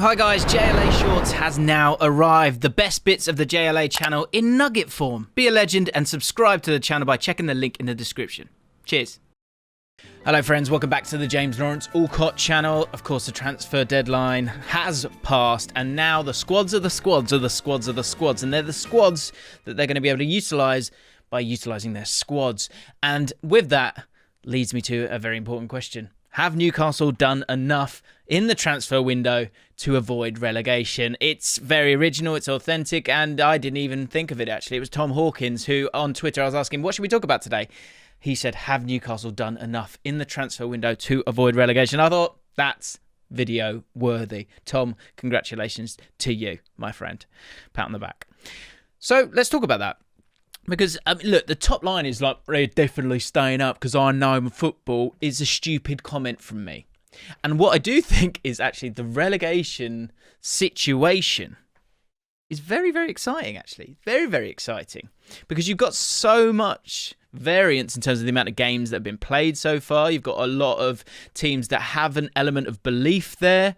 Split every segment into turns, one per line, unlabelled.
Hi guys, JLA Shorts has now arrived. The best bits of the JLA channel in nugget form. Be a legend and subscribe to the channel by checking the link in the description. Cheers. Hello friends, welcome back to the James Lawrence Allcott channel. Of course, the transfer deadline has passed and now the squads are the squads are the squads are the squads, and they're the squads that they're going to be able to utilise by utilising their squads. And with that leads me to a very important question. Have Newcastle done enough in the transfer window to avoid relegation? It's very original, it's authentic, and I didn't even think of it actually. It was Tom Hawkins who, on Twitter, I was asking, what should we talk about today? He said, have Newcastle done enough in the transfer window to avoid relegation? I thought, that's video worthy. Tom, congratulations to you, my friend. Pat on the back. So let's talk about that. Because, I mean, look, the top line is like, they're definitely staying up because I know football is a stupid comment from me. And what I do think is actually the relegation situation is very, very exciting, actually. Very, very exciting. Because you've got so much variance in terms of the amount of games that have been played so far. You've got a lot of teams that have an element of belief there.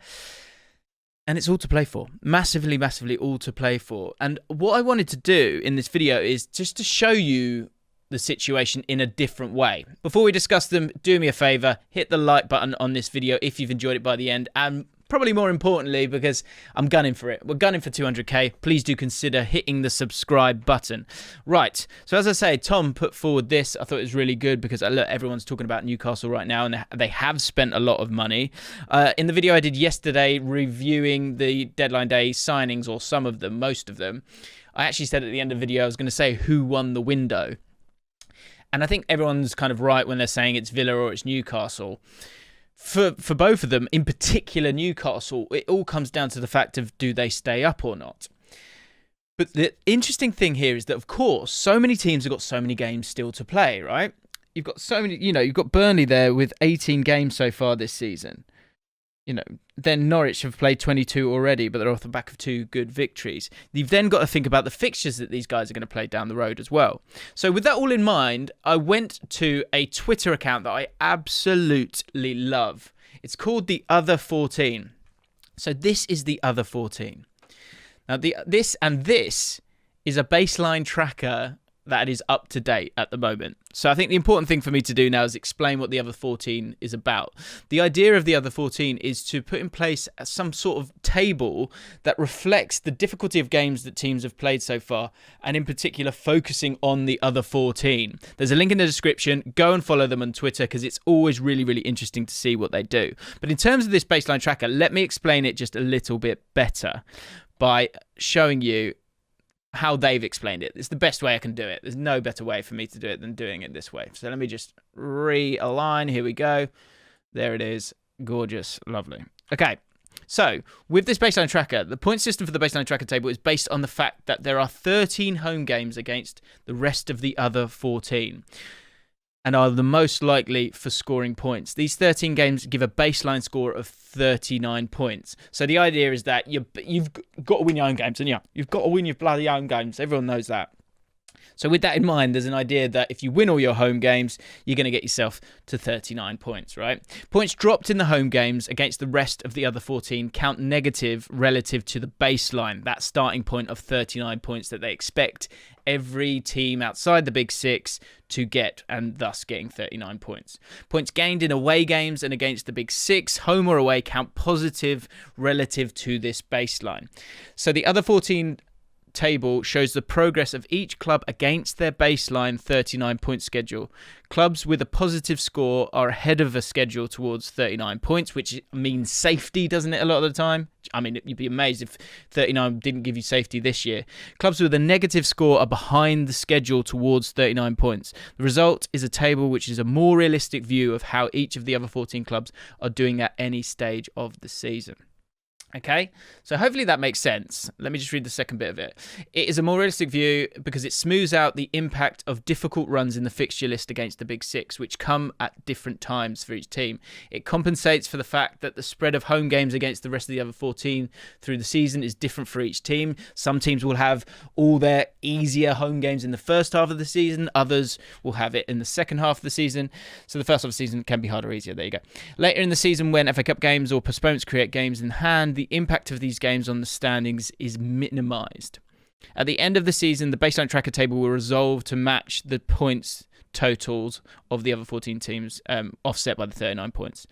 And it's all to play for. Massively, massively all to play for. And what I wanted to do in this video is just to show you the situation in a different way. Before we discuss them, do me a favour, hit the like button on this video if you've enjoyed it by the end. And probably more importantly, because I'm gunning for it. We're gunning for 200k. Please do consider hitting the subscribe button. Right. So as I say, Tom put forward this. I thought it was really good because look, everyone's talking about Newcastle right now and they have spent a lot of money. In the video I did yesterday reviewing the deadline day signings, or some of them, most of them, I actually said at the end of the video I was going to say who won the window. And I think everyone's kind of right when they're saying it's Villa or it's Newcastle. For both of them, in particular Newcastle, it all comes down to the fact of do they stay up or not. But the interesting thing here is that, of course, so many teams have got so many games still to play, right? You've got so many, you've got Burnley there with 18 games so far this season. Then Norwich have played 22 already, but they're off the back of 2 good victories. You've then got to think about the fixtures that these guys are going to play down the road as well. So with that all in mind, I went to a Twitter account that I absolutely love. It's called The Other 14. So this is The Other 14. Now, this is a baseline tracker that is up to date at the moment. So I think the important thing for me to do now is explain what the other 14 is about. The idea of the other 14 is to put in place some sort of table that reflects the difficulty of games that teams have played so far, and in particular focusing on the other 14. There's a link in the description. Go and follow them on Twitter because it's always really, really interesting to see what they do. But in terms of this baseline tracker, let me explain it just a little bit better by showing you how they've explained it. It's the best way I can do it. There's no better way for me to do it than doing it this way. So let me just realign. Here we go. There it is. Gorgeous. Lovely. Okay. So with this baseline tracker, the point system for the baseline tracker table is based on the fact that there are 13 home games against the rest of the other 14. And are the most likely for scoring points. These 13 games give a baseline score of 39 points. So the idea is that you've got to win your own games, and you've got to win your bloody own games. Everyone knows that. So with that in mind, there's an idea that if you win all your home games, you're going to get yourself to 39 points, right? Points dropped in the home games against the rest of the other 14 count negative relative to the baseline, that starting point of 39 points that they expect every team outside the Big Six to get, and thus getting 39 points. Points gained in away games and against the Big Six, home or away, count positive relative to this baseline. So the other 14 table shows the progress of each club against their baseline 39-point schedule. Clubs with a positive score are ahead of a schedule towards 39 points, which means safety, doesn't it, a lot of the time? I mean, you'd be amazed if 39 didn't give you safety this year. Clubs with a negative score are behind the schedule towards 39 points. The result is a table which is a more realistic view of how each of the other 14 clubs are doing at any stage of the season. Okay, so hopefully that makes sense. Let me just read the second bit of it. It is a more realistic view because it smooths out the impact of difficult runs in the fixture list against the Big Six, which come at different times for each team. It compensates for the fact that the spread of home games against the rest of the other 14 through the season is different for each team. Some teams will have all their easier home games in the first half of the season. Others will have it in the second half of the season. So the first half of the season can be harder or easier. There you go. Later in the season, when FA Cup games or postponements create games in hand, the the impact of these games on the standings is minimised. At the end of the season, the baseline tracker table will resolve to match the points totals of the other 14 teams, offset by the 39 points.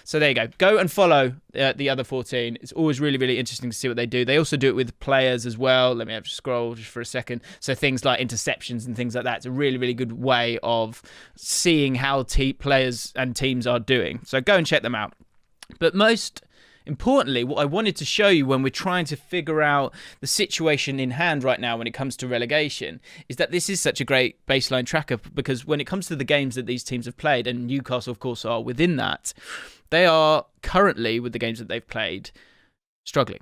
So there you go. Go and follow the other 14. It's always really, really interesting to see what they do. They also do it with players as well. Let me have to scroll just for a second. So things like interceptions and things like that. It's a really, really good way of seeing how players and teams are doing. So go and check them out. But most importantly, what I wanted to show you when we're trying to figure out the situation in hand right now when it comes to relegation is that this is such a great baseline tracker, because when it comes to the games that these teams have played, and Newcastle, of course, are within that, they are currently, with the games that they've played, struggling,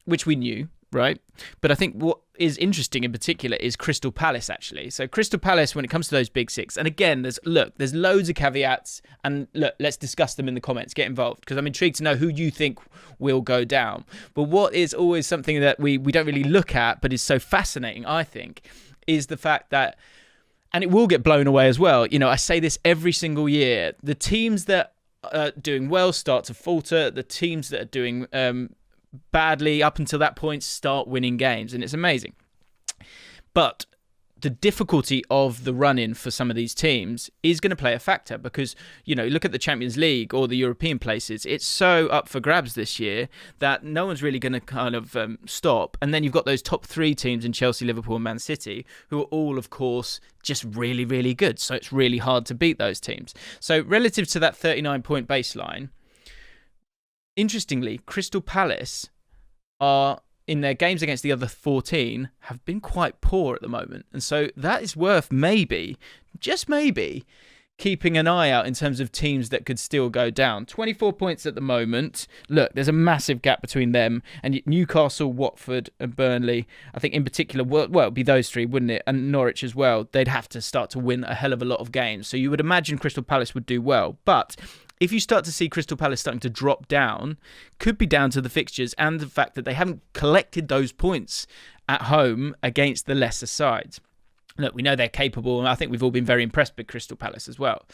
which we knew, right? But I think what is interesting in particular is Crystal Palace, actually. So Crystal Palace, when it comes to those big six, and again, there's loads of caveats, and look, let's discuss them in the comments. Get involved, because I'm intrigued to know who you think will go down. But what is always something that we don't really look at, but is so fascinating, I think, is the fact that, and it will get blown away as well, you know, I say this every single year, the teams that are doing well start to falter, the teams that are doing badly up until that point start winning games, and it's amazing. But the difficulty of the run-in for some of these teams is going to play a factor, because, you know, look at the Champions League or the European places. It's so up for grabs this year that no one's really going to kind of stop. And then you've got those top three teams in Chelsea, Liverpool and Man City, who are all, of course, just really, really good. So it's really hard to beat those teams. So relative to that 39-point baseline, interestingly, Crystal Palace are, in their games against the other 14, have been quite poor at the moment. And so that is worth maybe, just maybe, keeping an eye out in terms of teams that could still go down. 24 points at the moment. Look, there's a massive gap between them and Newcastle, Watford and Burnley. I think in particular, well, it'd be those three, wouldn't it? And Norwich as well. They'd have to start to win a hell of a lot of games. So you would imagine Crystal Palace would do well. But if you start to see Crystal Palace starting to drop down, could be down to the fixtures and the fact that they haven't collected those points at home against the lesser sides. Look, we know they're capable, and I think we've all been very impressed with Crystal Palace as well.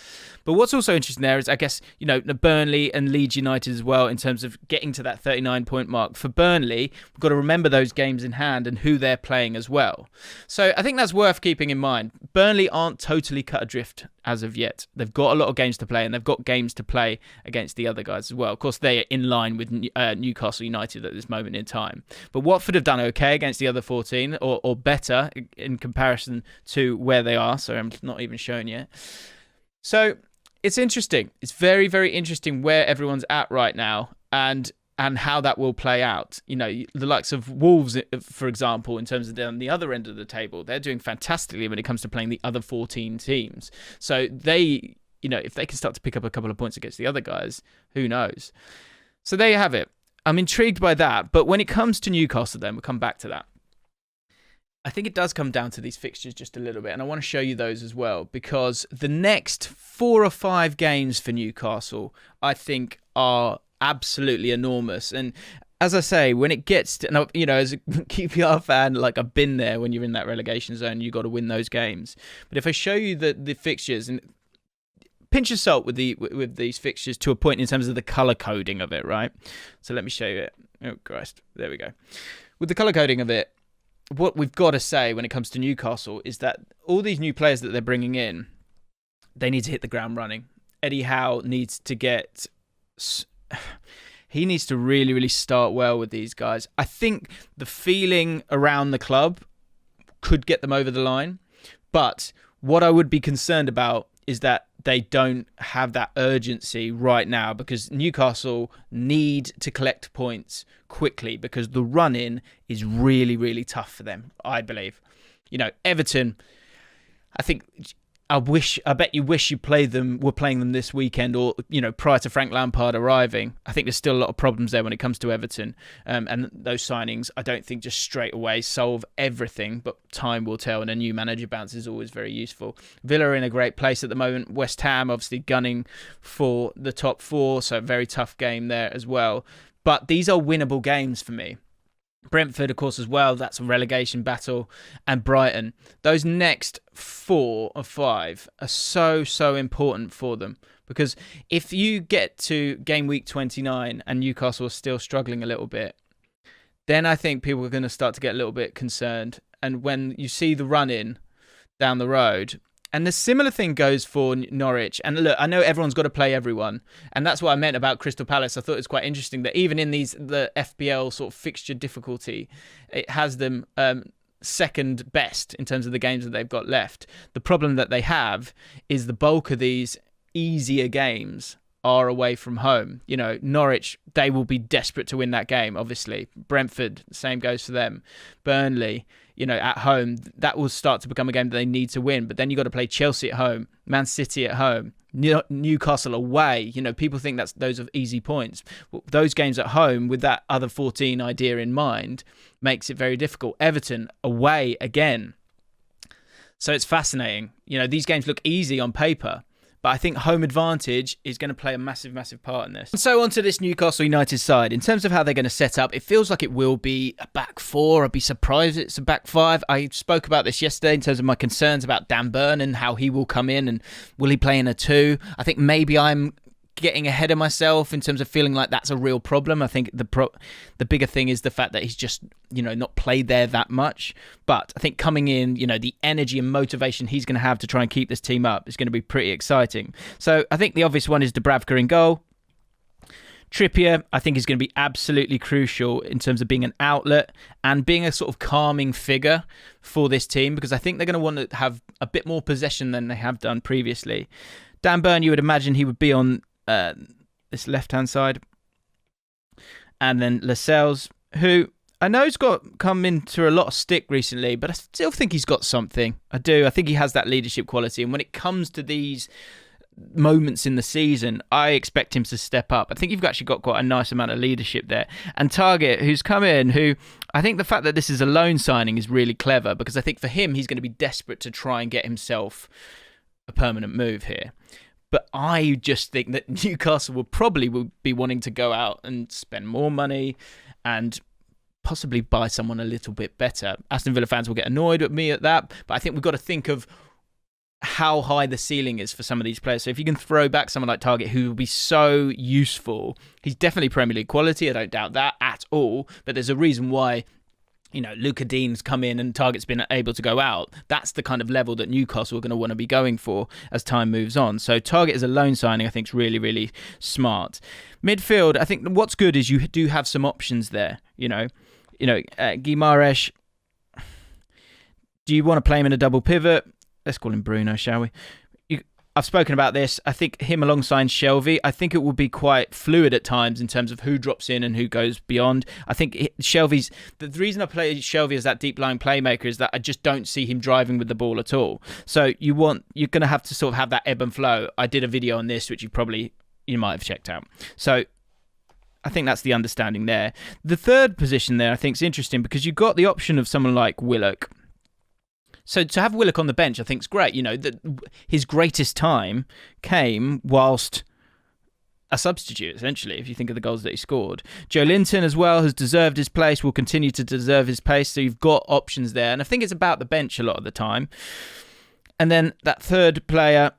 But what's also interesting there is, I guess, you know, Burnley and Leeds United as well, in terms of getting to that 39-point mark. For Burnley, we've got to remember those games in hand and who they're playing as well. So I think that's worth keeping in mind. Burnley aren't totally cut adrift as of yet. They've got a lot of games to play, and they've got games to play against the other guys as well. Of course, they're in line with Newcastle United at this moment in time. But Watford have done okay against the other 14, or better in comparison to where they are. So I'm not even showing yet. So it's interesting. It's very, very interesting where everyone's at right now, and how that will play out. You know, the likes of Wolves, for example, in terms of down the other end of the table, they're doing fantastically when it comes to playing the other 14 teams. So they, you know, if they can start to pick up a couple of points against the other guys, who knows? So there you have it. I'm intrigued by that. But when it comes to Newcastle, then we'll come back to that. I think it does come down to these fixtures just a little bit, and I want to show you those as well, because the next 4 or 5 games for Newcastle, I think, are absolutely enormous. And as I say, when it gets to, you know, as a QPR fan, like, I've been there. When you're in that relegation zone, you got to win those games. But if I show you the fixtures, and pinch of salt with these fixtures to a point in terms of the colour coding of it, right? So let me show you it. Oh Christ, there we go. With the colour coding of it, what we've got to say when it comes to Newcastle is that all these new players that they're bringing in, they need to hit the ground running. Eddie Howe needs to he needs to really, really start well with these guys. I think the feeling around the club could get them over the line. But what I would be concerned about is that they don't have that urgency right now, because Newcastle need to collect points quickly, because the run-in is really, really tough for them, I believe. You know, Everton, I bet you wish were playing them this weekend, or, you know, prior to Frank Lampard arriving. I think there's still a lot of problems there when it comes to Everton. And those signings, I don't think just straight away solve everything, but time will tell, and a new manager bounce is always very useful. Villa are in a great place at the moment. West Ham obviously gunning for the top 4, so a very tough game there as well. But these are winnable games for me. Brentford, of course, as well. That's a relegation battle. And Brighton. Those next 4 or 5 are so, so important for them. Because if you get to game week 29 and Newcastle are still struggling a little bit, then I think people are going to start to get a little bit concerned. And when you see the run-in down the road, and the similar thing goes for Norwich. And look, I know everyone's got to play everyone, and that's what I meant about Crystal Palace. I thought it was quite interesting that even in the FPL sort of fixture difficulty, it has them second best in terms of the games that they've got left. The problem that they have is the bulk of these easier games are away from home. You know, Norwich, they will be desperate to win that game, obviously. Brentford, same goes for them. Burnley, you know, at home, that will start to become a game that they need to win. But then you got to play Chelsea at home, Man City at home, Newcastle away. You know, people think those are easy points. Those games at home with that other 14 idea in mind makes it very difficult. Everton away again. So it's fascinating. You know, these games look easy on paper, but I think home advantage is going to play a massive, massive part in this. And so on to this Newcastle United side. In terms of how they're going to set up, it feels like it will be a back four. I'd be surprised if it's a back five. I spoke about this yesterday in terms of my concerns about Dan Burn and how he will come in and will he play in a two. I think maybe I'm getting ahead of myself in terms of feeling like that's a real problem. I think the bigger thing is the fact that he's just, you know, not played there that much. But I think coming in, you know, the energy and motivation he's going to have to try and keep this team up is going to be pretty exciting. So I think the obvious one is Dubravka in goal. Trippier, I think, is going to be absolutely crucial in terms of being an outlet and being a sort of calming figure for this team, because I think they're going to want to have a bit more possession than they have done previously. Dan Burn, you would imagine he would be on this left-hand side. And then Lascelles, who I know has come into a lot of stick recently, but I still think he's got something. I do. I think he has that leadership quality. And when it comes to these moments in the season, I expect him to step up. I think you've actually got quite a nice amount of leadership there. And Targett, who's come in, who I think the fact that this is a loan signing is really clever, because I think for him, he's going to be desperate to try and get himself a permanent move here. But I just think that Newcastle will be wanting to go out and spend more money and possibly buy someone a little bit better. Aston Villa fans will get annoyed at me at that, but I think we've got to think of how high the ceiling is for some of these players. So if you can throw back someone like Targett, who will be so useful, he's definitely Premier League quality, I don't doubt that at all, but there's a reason why, you know, Luca Dean's come in and Targett's been able to go out. That's the kind of level that Newcastle are going to want to be going for as time moves on. So Targett as a loan signing, I think, is really, really smart. Midfield, I think what's good is you do have some options there. Guimaraes, do you want to play him in a double pivot? Let's call him Bruno, shall we? I've spoken about this. I think him alongside Shelvey, I think it will be quite fluid at times in terms of who drops in and who goes beyond. I think Shelvey's... The reason I play Shelvey as that deep-lying playmaker is that I just don't see him driving with the ball at all. So you're going to have to sort of have that ebb and flow. I did a video on this, which you might have checked out. So I think that's the understanding there. The third position there I think is interesting because you've got the option of someone like Willock. So to have Willock on the bench, I think is great. You know, his greatest time came whilst a substitute, essentially, if you think of the goals that he scored. Joe Linton as well has deserved his place, will continue to deserve his place. So you've got options there. And I think it's about the bench a lot of the time. And then that third player,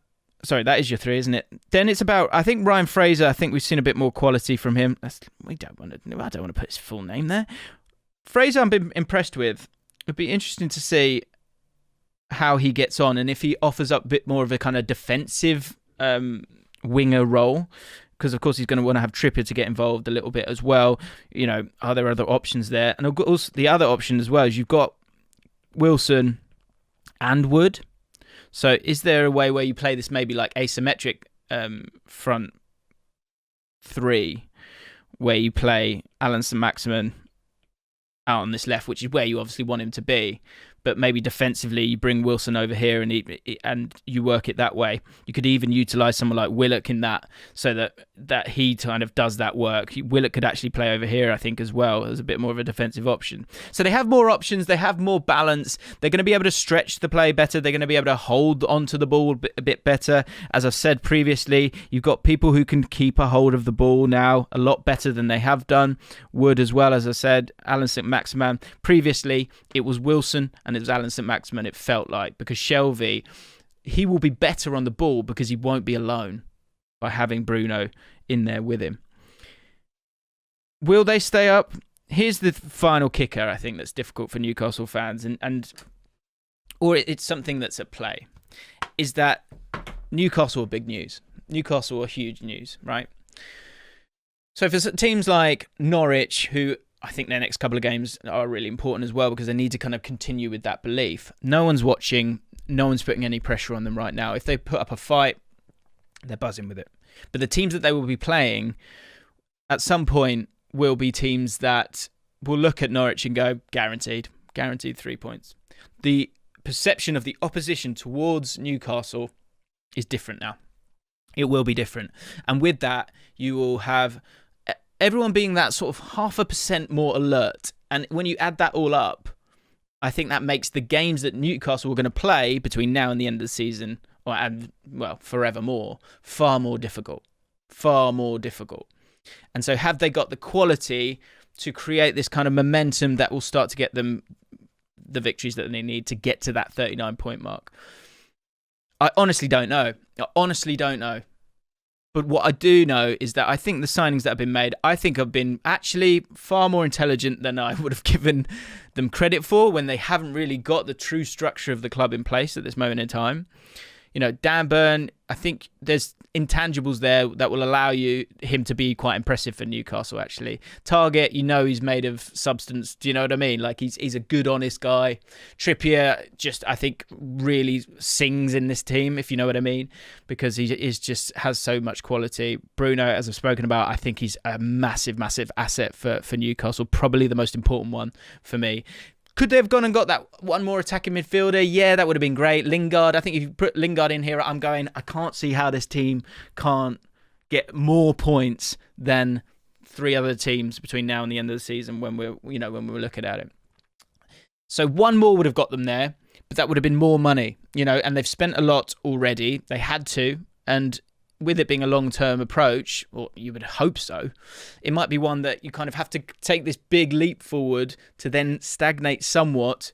sorry, that is your three, isn't it? Then it's about, I think Ryan Fraser, I think we've seen a bit more quality from him. I don't want to put his full name there. Fraser I've been impressed with. It'd be interesting to see how he gets on and if he offers up a bit more of a kind of defensive winger role, because of course he's going to want to have Trippier to get involved a little bit as well. You know, are there other options there? And of course the other option as well is you've got Wilson and Wood. So is there a way where you play this maybe like asymmetric front three, where you play Alan St-Maximin out on this left, which is where you obviously want him to be, but maybe defensively you bring Wilson over here and you work it that way. You could even utilise someone like Willock in that, so that he kind of does that work. Willock could actually play over here, I think, as well, as a bit more of a defensive option. So they have more options, they have more balance, they're going to be able to stretch the play better, they're going to be able to hold onto the ball a bit better. As I've said previously, you've got people who can keep a hold of the ball now a lot better than they have done. Wood as well, as I said, Alan St-Maximin. Previously, it was Wilson and it was Alan St-Maximin, it felt like, because Shelvey, he will be better on the ball because he won't be alone. by having Bruno in there with him. Will they stay up? Here's the final kicker, I think, that's difficult for Newcastle fans, or it's something that's at play, is that Newcastle are big news. Newcastle are huge news, right? So for teams like Norwich, who I think their next couple of games are really important as well because they need to kind of continue with that belief. No one's watching. No one's putting any pressure on them right now. If they put up a fight, they're buzzing with it. But the teams that they will be playing at some point will be teams that will look at Norwich and go, guaranteed 3 points. The perception of the opposition towards Newcastle is different now. It will be different. And with that, you will have everyone being that sort of 0.5% more alert. And when you add that all up, I think that makes the games that Newcastle are going to play between now and the end of the season, forevermore, far more difficult. Far more difficult. And so have they got the quality to create this kind of momentum that will start to get them the victories that they need to get to that 39-point mark? I honestly don't know. But what I do know is that I think the signings that have been made, I think have been actually far more intelligent than I would have given them credit for when they haven't really got the true structure of the club in place at this moment in time. You know, Dan Burn, I think there's intangibles there that will allow him to be quite impressive for Newcastle, actually. Target, he's made of substance. Do you know what I mean? Like, he's a good, honest guy. Trippier just, I think, really sings in this team, if you know what I mean, because he has so much quality. Bruno, as I've spoken about, I think he's a massive, massive asset for Newcastle, probably the most important one for me. Could they have gone and got that one more attacking midfielder? Yeah, that would have been great. Lingard, I think if you put Lingard in here, I can't see how this team can't get more points than 3 other teams between now and the end of the season when we're looking at it. So one more would have got them there, but that would have been more money, and they've spent a lot already. They had to, and with it being a long-term approach, or you would hope so, it might be one that you kind of have to take this big leap forward to then stagnate somewhat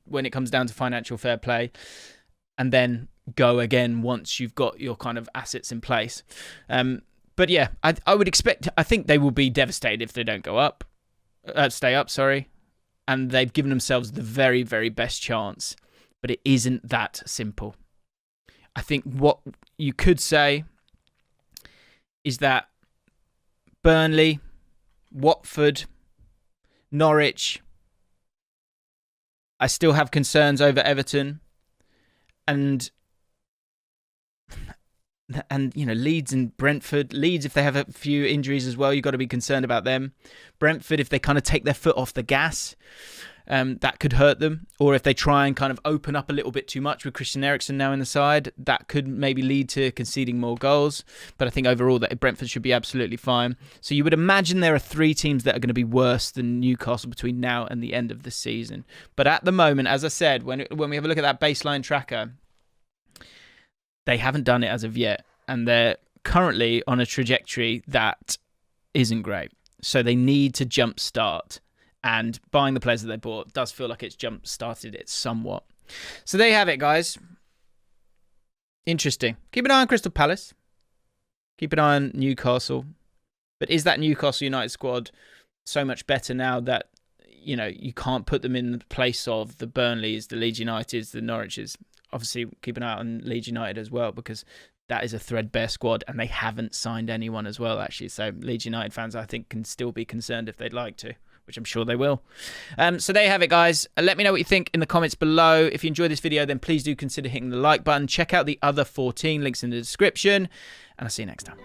when it comes down to financial fair play, and then go again once you've got your kind of assets in place. But yeah, I would expect, I think they will be devastated if they don't stay up, and they've given themselves the very, very best chance, but it isn't that simple. I think what you could say is that Burnley, Watford, Norwich, I still have concerns over Everton, and Leeds and Brentford. Leeds, if they have a few injuries as well, you've got to be concerned about them. Brentford, if they kind of take their foot off the gas, that could hurt them. Or if they try and kind of open up a little bit too much with Christian Eriksen now in the side, that could maybe lead to conceding more goals. But I think overall that Brentford should be absolutely fine. So you would imagine there are 3 teams that are going to be worse than Newcastle between now and the end of the season. But at the moment, as I said, when we have a look at that baseline tracker, they haven't done it as of yet. And they're currently on a trajectory that isn't great. So they need to jumpstart. And buying the players that they bought does feel like it's jump-started it somewhat. So there you have it, guys. Interesting. Keep an eye on Crystal Palace. Keep an eye on Newcastle. But is that Newcastle United squad so much better now that, you can't put them in the place of the Burnleys, the Leeds Uniteds, the Norwiches? Obviously, keep an eye on Leeds United as well, because that is a threadbare squad, and they haven't signed anyone as well, actually. So Leeds United fans, I think, can still be concerned if they'd like to, which I'm sure they will. So there you have it, guys. Let me know what you think in the comments below. If you enjoyed this video, then please do consider hitting the like button. Check out the other 14 links in the description, and I'll see you next time.